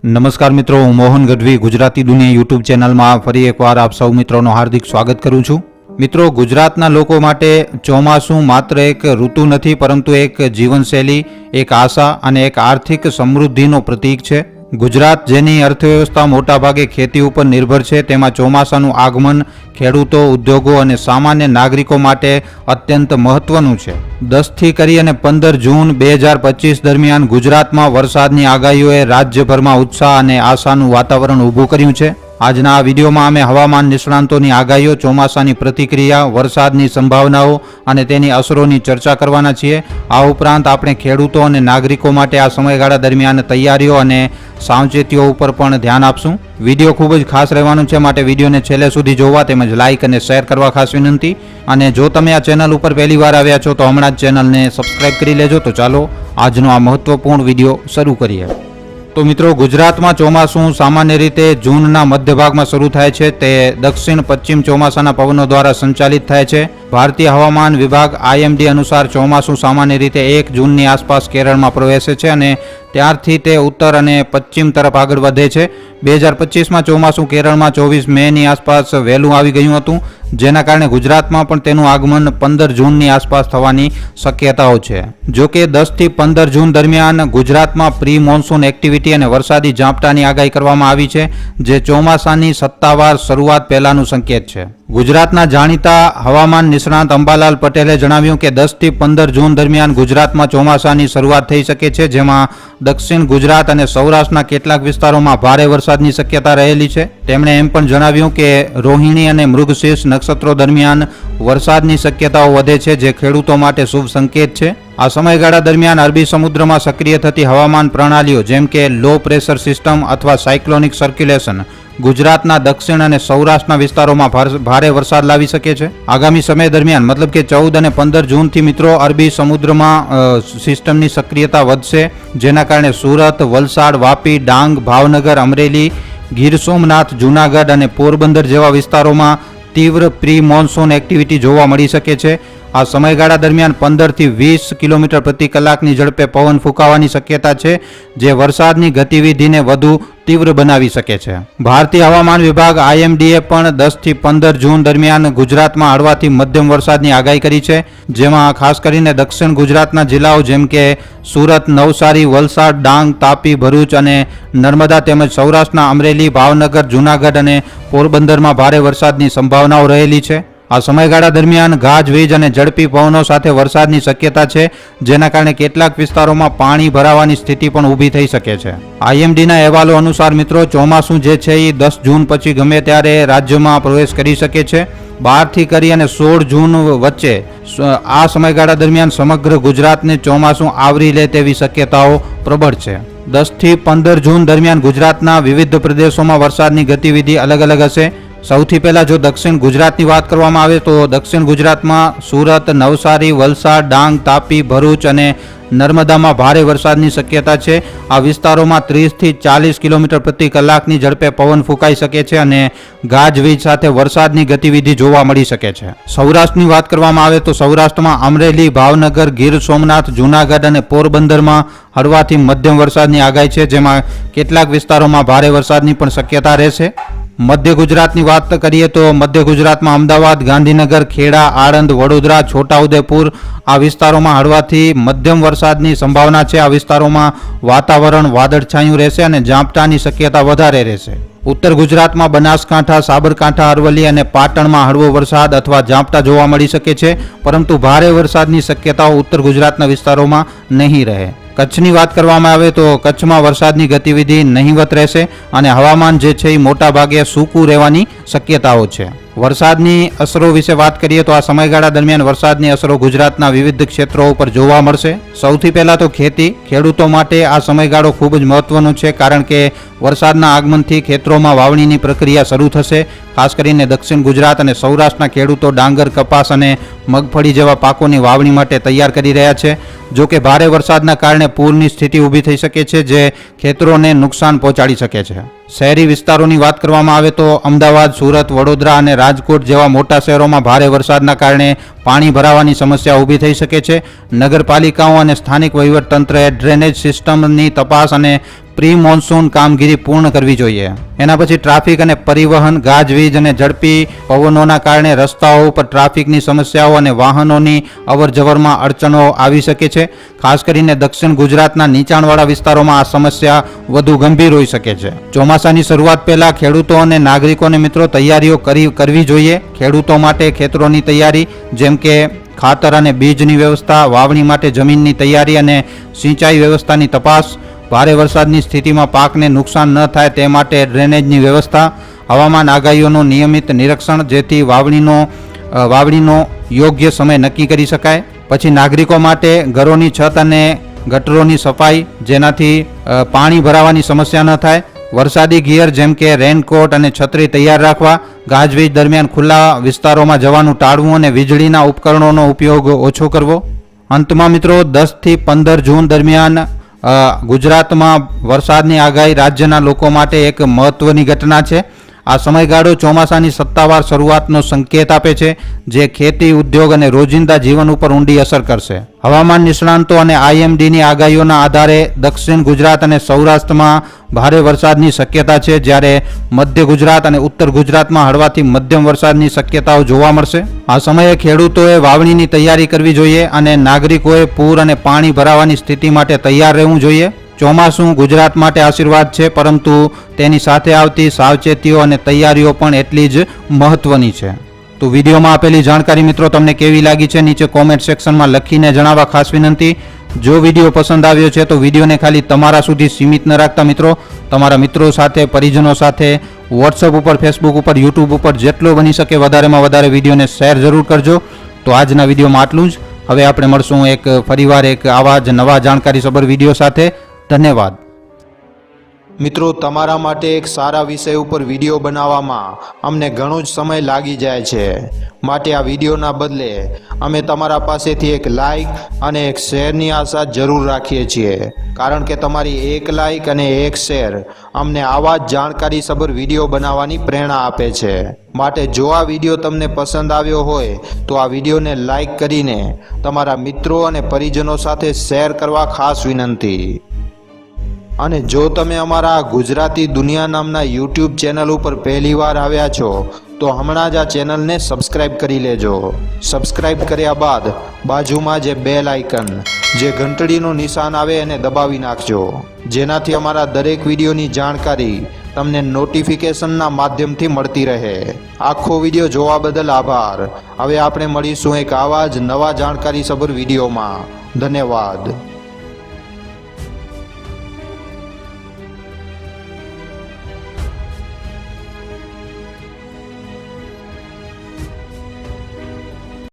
નમસ્કાર મિત્રો, હું મોહન ગઢવી ગુજરાતી દુનિયા યુટ્યુબ ચેનલમાં ફરી એકવાર આપ સૌ મિત્રોનું હાર્દિક સ્વાગત કરું છું। મિત્રો, ગુજરાતના લોકો માટે ચોમાસું માત્ર એક ઋતુ નથી, પરંતુ એક જીવનશૈલી, એક આશા અને એક આર્થિક સમૃદ્ધિનો પ્રતીક છે। ગુજરાત જેની અર્થવ્યવસ્થા મોટાભાગે ખેતી ઉપર નિર્ભર છે, તેમાં ચોમાસાનું આગમન ખેડૂતો, ઉદ્યોગો અને સામાન્ય નાગરિકો માટે અત્યંત મહત્વનું છે। 10 થી કરી અને 15 જૂન 2025 દરમિયાન ગુજરાતમાં વરસાદની આગાહીઓએ રાજ્યભરમાં ઉત્સાહ અને આશાનું વાતાવરણ ઊભું કર્યું છે। આજના આ વિડીયોમાં અમે હવામાન નિષ્ણાંતોની આગાહીઓ, ચોમાસાની પ્રતિક્રિયા, વરસાદની સંભાવનાઓ અને તેની અસરોની ચર્ચા કરવાના છીએ। આ ઉપરાંત આપણે ખેડૂતો અને નાગરિકો માટે આ સમયગાળા દરમિયાન તૈયારીઓ અને સાવચેતીઓ ઉપર પણ ધ્યાન આપશું। વિડીયો ખૂબ જ ખાસ રહેવાનો છે, માટે વિડીયોને છેલ્લે સુધી જોવા તેમજ લાઇક અને શેર કરવા ખાસ વિનંતી। અને જો તમે આ ચેનલ ઉપર પહેલી વાર આવ્યા છો તો હમણાં જ ચેનલને સબસ્ક્રાઇબ કરી લેજો। તો ચાલો આજનો આ મહત્વપૂર્ણ વિડીયો શરૂ કરીએ। તો મિત્રો, ગુજરાતમાં ચોમાસું સામાન્ય રીતે જૂનના મધ્ય ભાગમાં શરૂ થાય છે। તે દક્ષિણ પશ્ચિમ ચોમાસાના પવનો દ્વારા સંચાલિત થાય છે। ભારતીય હવામાન વિભાગ IMD અનુસાર ચોમાસું સામાન્ય રીતે 1 જૂનની આસપાસ કેરળમાં પ્રવેશે છે અને ત્યારથી તે ઉત્તર અને પશ્ચિમ તરફ આગળ વધે છે। 2025માં ચોમાસું કેરળમાં 24 મેની આસપાસ વહેલું આવી ગયું હતું, જેના કારણે ગુજરાતમાં પણ તેનું આગમન 15 જૂનની આસપાસ થવાની શક્યતાઓ છે। જો કે 10 થી 15 જૂન દરમિયાન ગુજરાતમાં પ્રી મોન્સૂન એક્ટિવિટી અને વરસાદી ઝાપટાની આગાહી કરવામાં આવી છે, જે ચોમાસાની સત્તાવાર શરૂઆત પહેલાનું સંકેત છે। ગુજરાતના જાણીતા હવામાન નિષ્ણાંત અંબાલાલ પટેલે જણાવ્યું કે 10 થી 15 જૂન દરમિયાન ગુજરાતમાં ચોમાસાની શરૂઆત થઈ શકે છે, જેમાં દક્ષિણ ગુજરાત અને સૌરાષ્ટ્રના કેટલાક વિસ્તારોમાં ભારે વરસાદની શક્યતા રહેલી છે। તેમણે એમ પણ જણાવ્યું કે રોહિણી અને મૃગશીર્ષ નક્ષત્રો દરમિયાન વરસાદની શક્યતાઓ વધે છે, જે ખેડૂતો માટે શુભ સંકેત છે। આ સમયગાળા દરમિયાન અરબી સમુદ્રમાં સક્રિય થતી હવામાન પ્રણાલીઓ જેમ કે લો પ્રેશર સિસ્ટમ અથવા સાયક્લોનિક સર્ક્યુલેશન ગુજરાતના દક્ષિણ અને સૌરાષ્ટ્રના વિસ્તારોમાં ભારે વરસાદ લાવી શકે છે। આગામી સમય દરમિયાન મતલબ કે 14 અને 15 જૂનથી મિત્રો અરબી સમુદ્રમાં સિસ્ટમની સક્રિયતા વધશે, જેના કારણે સુરત, વલસાડ, વાપી, ડાંગ, ભાવનગર, અમરેલી, ગીર સોમનાથ, જૂનાગઢ અને પોરબંદર જેવા વિસ્તારોમાં તીવ્ર પ્રી મોન્સૂન એક્ટિવિટી જોવા મળી શકે છે। આ સમયગાળા દરમિયાન 15 થી 20 કિલોમીટર પ્રતિ કલાકની ઝડપે પવન ફૂંકાવાની શક્યતા છે, જે વરસાદની ગતિવિધિને વધુ તીવ્ર બનાવી શકે છે। ભારતીય હવામાન વિભાગ IMDએ પણ 10 થી 15 જૂન દરમિયાન ગુજરાતમાં હળવાથી મધ્યમ વરસાદની આગાહી કરી છે, જેમાં ખાસ કરીને દક્ષિણ ગુજરાતના જિલ્લાઓ જેમ કે સુરત, નવસારી, વલસાડ, ડાંગ, તાપી, ભરૂચ અને નર્મદા તેમજ સૌરાષ્ટ્રના અમરેલી, ભાવનગર, જૂનાગઢ અને પોરબંદરમાં ભારે વરસાદની સંભાવનાઓ રહેલી છે। આ સમયગાળા દરમિયાન ગાજવીજ અને ઝડપી પવનો સાથે વરસાદની શક્યતા છે, જેના કારણે કેટલાક વિસ્તારોમાં પાણી ભરાવાની સ્થિતિ પણ ઊભી થઈ શકે છે। IMDના અહેવાલો અનુસાર મિત્રો, ચોમાસું જે છે એ 10 જૂન પછી ગમે ત્યારે રાજ્યમાં પ્રવેશ કરી શકે છે। 12 થી કરી અને 16 જૂન વચ્ચે આ સમયગાળા દરમિયાન સમગ્ર ગુજરાતને ચોમાસું આવરી લે તેવી શક્યતાઓ પ્રબળ છે। 10 થી 15 જૂન દરમિયાન ગુજરાતના વિવિધ પ્રદેશોમાં વરસાદની ગતિવિધિ અલગ અલગ હશે। સૌથી પહેલા જો દક્ષિણ ગુજરાતની વાત કરવામાં આવે તો દક્ષિણ ગુજરાતમાં સુરત, નવસારી, વલસાડ, ડાંગ, તાપી, ભરૂચ અને નર્મદામાં ભારે વરસાદની શક્યતા છે। આ વિસ્તારોમાં 30 થી 40 કિલોમીટર પ્રતિ કલાકની ઝડપે પવન ફૂંકાઈ શકે છે અને ગાજવીજ સાથે વરસાદની ગતિવિધિ જોવા મળી શકે છે। સૌરાષ્ટ્રની વાત કરવામાં આવે તો સૌરાષ્ટ્રમાં અમરેલી, ભાવનગર, ગીર સોમનાથ, જૂનાગઢ અને પોરબંદરમાં હળવાથી મધ્યમ વરસાદની આગાહી છે, જેમાં કેટલાક વિસ્તારોમાં ભારે વરસાદની પણ શક્યતા રહેશે। મધ્ય ગુજરાતની વાત કરીએ તો મધ્ય ગુજરાતમાં અમદાવાદ, ગાંધીનગર, ખેડા, આણંદ, વડોદરા, છોટાઉદેપુર આ વિસ્તારોમાં હળવાથી મધ્યમ વરસાદની સંભાવના છે। આ વિસ્તારોમાં વાતાવરણ વાદળછાયું રહેશે અને ઝાપટાની શક્યતા વધારે રહેશે। ઉત્તર ગુજરાતમાં બનાસકાંઠા, સાબરકાંઠા, અરવલ્લી અને પાટણમાં હળવો વરસાદ અથવા ઝાપટા જોવા મળી શકે છે, પરંતુ ભારે વરસાદની શક્યતાઓ ઉત્તર ગુજરાતના વિસ્તારોમાં નહીં રહે। કચ્છની વાત કરવામાં આવે તો કચ્છમાં વરસાદની ગતિવિધિ નહીવત રહેશે અને હવામાન જે છે એ મોટા ભાગે સૂકું રહેવાની શક્યતાઓ છે। વરસાદની અસરો વિશે વાત કરીએ તો આ સમયગાળા દરમિયાન વરસાદની અસરો ગુજરાતના વિવિધ ક્ષેત્રો ઉપર જોવા મળશે। સૌથી પહેલા તો ખેડૂતો માટે આ સમયગાળો ખૂબ જ મહત્વનો છે, કારણ કે વરસાદના આગમનથી ખેતરોમાં વાવણીની પ્રક્રિયા શરૂ થશે। ખાસ કરીને દક્ષિણ ગુજરાત અને સૌરાષ્ટ્રના ખેડૂતો ડાંગર, કપાસ અને મગફળી જેવા પાકોની વાવણી માટે તૈયાર કરી રહ્યા છે। જો કે ભારે વરસાદના કારણે પૂરની સ્થિતિ ઊભી થઈ શકે છે, જે ખેતરોને નુકસાન પહોંચાડી શકે છે। શહેરી વિસ્તારોની વાત કરવામાં આવે તો અમદાવાદ, સુરત, વડોદરા અને રાજકોટ જેવા મોટા શહેરોમાં ભારે વરસાદના કારણે પાણી ભરાવાની સમસ્યા ઊભી થઈ શકે છે। નગરપાલિકાઓ અને સ્થાનિક વહીવટતંત્રએ ડ્રેનેજ સિસ્ટમની તપાસ અને પ્રી મોન્સૂન કામગીરી પૂર્ણ કરવી જોઈએ. એના પછી ટ્રાફિક અને પરિવહન, ગાજવીજ અને ઝડપી પવનોના કારણે રસ્તાઓ ઉપર ટ્રાફિકની સમસ્યાઓ અને વાહનોની અવરજવરમાં અડચણો આવી શકે છે. ખાસ કરીને દક્ષિણ ગુજરાતના નીચાણવાળા વિસ્તારોમાં આ સમસ્યા વધુ ગંભીર હોઈ શકે છે. ચોમાસાની શરૂઆત પહેલા ખેડૂતો અને નાગરિકોને મિત્રો તૈયારીઓ કરવી જોઈએ. ખેડૂતો માટે ખેતરોની તૈયારી જેમ કે ખાતર અને બીજની વ્યવસ્થા, વાવણી માટે જમીનની તૈયારી અને સિંચાઈ વ્યવસ્થાની તપાસ, ભારે વરસાદની સ્થિતિમાં પાકને નુકસાન ન થાય તે માટે ડ્રેનેજની વ્યવસ્થા, હવામાન આગાહીઓનું નિયમિત નિરીક્ષણ જેથી વાવણીનો યોગ્ય સમય નક્કી કરી શકાય. પછી નાગરિકો માટે ઘરોની છત અને ગટરોની સફાઈ જેનાથી પાણી ભરાવાની સમસ્યા ન થાય. વરસાદી ગિયર જેમ કે રેનકોટ અને છત્રી તૈયાર રાખવા. ગાજવીજ દરમિયાન ખુલ્લા વિસ્તારોમાં જવાનું ટાળવું અને વીજળીના ઉપકરણોનો ઉપયોગ ઓછો કરવો. અંતમાં મિત્રો 10 થી 15 જૂન દરમિયાન ગુજરાતમાં વરસાદની આગાહી રાજ્યના લોકો માટે એક મહત્વની ઘટના છે. આ સમયગાળો ચોમાસાની સત્તાવાર શરૂઆતનો સંકેત આપે છે જે ખેતી, ઉદ્યોગ અને રોજિંદા જીવન ઉપર ઊંડી અસર કરશે. હવામાન નિષ્ણાંતો અને IMDની આગાહીઓના આધારે દક્ષિણ ગુજરાત અને સૌરાષ્ટ્રમાં ભારે વરસાદની શક્યતા છે, જ્યારે મધ્ય ગુજરાત અને ઉત્તર ગુજરાતમાં હળવાથી મધ્યમ વરસાદની શક્યતાઓ જોવા મળશે. આ સમયે ખેડૂતોએ વાવણીની તૈયારી કરવી જોઈએ અને નાગરિકોએ પૂર અને પાણી ભરાવાની સ્થિતિ માટે તૈયાર રહેવું જોઈએ. ચોમાસું ગુજરાત માટે આશીર્વાદ છે, પરંતુ તેની સાથે આવતી સાવચેતીઓ અને તૈયારીઓ પણ એટલી જ મહત્વની છે. તો વિડીયોમાં આપેલી જાણકારી મિત્રો તમને કેવી લાગી છે નીચે કોમેન્ટ સેક્શનમાં લખીને જણાવવા ખાસ વિનંતી. જો વિડીયો પસંદ આવ્યો છે તો વિડીયોને ખાલી તમારા સુધી સીમિત ન રાખતા મિત્રો તમારા મિત્રો સાથે, પરિજનો સાથે વોટ્સઅપ ઉપર, ફેસબુક ઉપર, યુટ્યુબ ઉપર જેટલો બની શકે વધારેમાં વધારે વિડીયોને શેર જરૂર કરજો. તો આજના વિડીયોમાં આટલું જ. હવે આપણે મળશું ફરીવાર એક આવા જ નવા જાણકારીસભર વિડીયો સાથે. ધન્યવાદ. મિત્રો, તમારા માટે એક સારા વિષય ઉપર વિડીયો બનાવવામાં અમને ઘણો જ સમય લાગી જાય છે, માટે આ વિડીયોના બદલે અમે તમારા પાસેથી એક લાઈક અને એક શેરની આશા જરૂર રાખીએ છીએ, કારણ કે તમારી એક લાઈક અને એક શેર અમને આવા જ જાણકારીસભર વિડીયો બનાવવાની પ્રેરણા આપે છે. માટે જો આ વિડીયો તમને પસંદ આવ્યો હોય તો આ વિડીયોને લાઈક કરીને તમારા મિત્રો અને પરિજનો સાથે શેર કરવા ખાસ વિનંતી. અને જો તમે અમારા ગુજરાતી દુનિયા નામના YouTube ચેનલ ઉપર પહેલીવાર આવ્યા છો તો હમણાં જ આ ચેનલને સબસ્ક્રાઇબ કરી લેજો. સબસ્ક્રાઇબ કર્યા બાદ બાજુમાં જે બેલ આઇકન જે ઘંટડીનું નિશાન આવે એને દબાવી નાખજો, જેનાથી અમારા દરેક વિડીયોની જાણકારી તમને નોટિફિકેશનના માધ્યમથી મળતી રહે. આખો વિડીયો જોવા બદલ આભાર. હવે આપણે મળીશું એક આવા જ નવા જાણકારીસભર વિડીયોમાં. ધન્યવાદ.